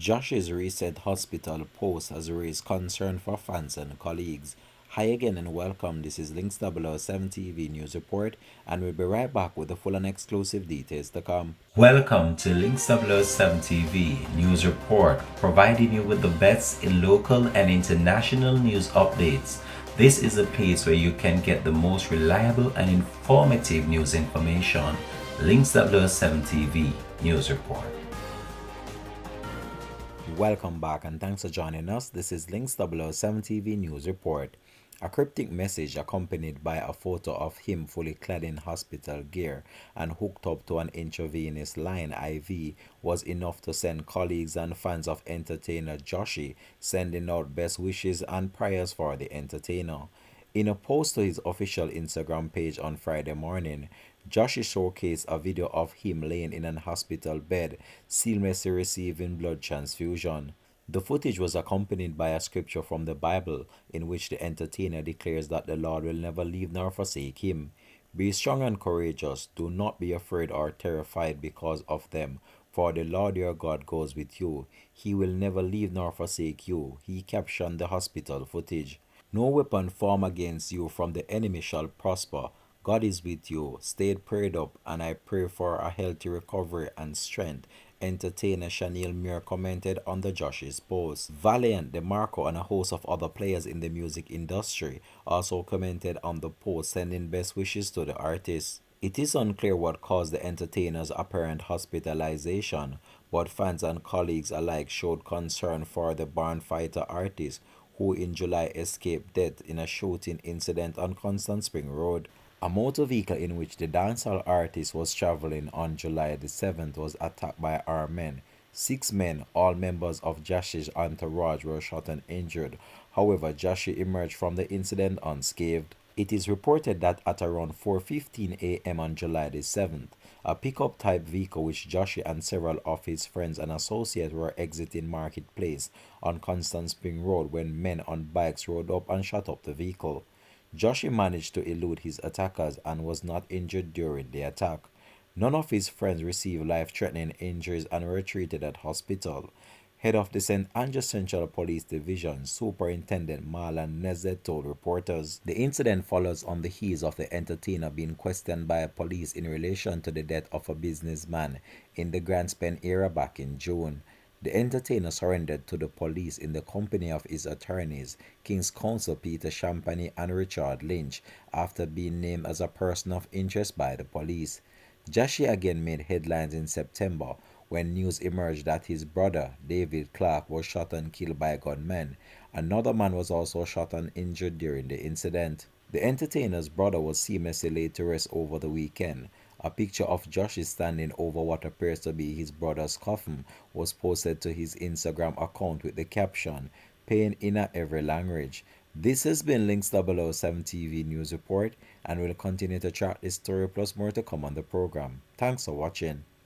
Jahshii's recent hospital post has raised concern for fans and colleagues. Hi again and welcome. This is Links 007 TV News Report, and we'll be right back with the full and exclusive details to come. Welcome to Links 007 TV News Report, providing you with the best in local and international news updates. This is a place where you can get the most reliable and informative news information. Links 007 TV News Report. Welcome back and thanks for joining us. This is Links 007 TV News Report. A cryptic message accompanied by a photo of him fully clad in hospital gear and hooked up to an intravenous line IV was enough to send colleagues and fans of entertainer Jahshii sending out best wishes and prayers for the entertainer. In a post to his official Instagram page on Friday morning, Jahshii showcased a video of him laying in an hospital bed, seamlessly receiving blood transfusion. The footage was accompanied by a scripture from the Bible in which the entertainer declares that the Lord will never leave nor forsake him. Be strong and courageous, do not be afraid or terrified because of them, for the Lord your God goes with you. He will never leave nor forsake you, he captioned the hospital footage. No weapon formed against you from the enemy shall prosper. God is with you. Stay prayed up, and I pray for a healthy recovery and strength. Entertainer Chanel Muir commented on the Jahshii's post. Valiant, DeMarco, and a host of other players in the music industry also commented on the post, sending best wishes to the artist. It is unclear what caused the entertainer's apparent hospitalization, but fans and colleagues alike showed concern for the born fighter artist who in July escaped death in a shooting incident on Constant Spring Road. A motor vehicle in which the dancehall artist was traveling on July the 7th was attacked by armed men. 6 men, all members of Jahshii's entourage, were shot and injured. However, Jahshii emerged from the incident unscathed. It is reported that at around 4:15 a.m. on July the 7th, a pickup type vehicle which Jahshii and several of his friends and associates were exiting Marketplace on Constant Spring Road when men on bikes rode up and shot up the vehicle. Jahshii managed to elude his attackers and was not injured during the attack. None of his friends received life-threatening injuries and were treated at hospital. Head of the St. Andrews Central Police Division, Superintendent Marlon Nezet, told reporters. The incident follows on the heels of the entertainer being questioned by police in relation to the death of a businessman in the Grand Spend area back in June. The entertainer surrendered to the police in the company of his attorneys, King's Counsel Peter Champagny and Richard Lynch, after being named as a person of interest by the police. Jahshii again made headlines in September when news emerged that his brother, David Clark, was shot and killed by gunmen. Another man was also shot and injured during the incident. The entertainer's brother was seamlessly laid to rest over the weekend. A picture of Jahshii standing over what appears to be his brother's coffin was posted to his Instagram account with the caption, "Pain in every language." This has been Links 007 TV News Report, and we'll continue to track this story plus more to come on the program. Thanks for watching.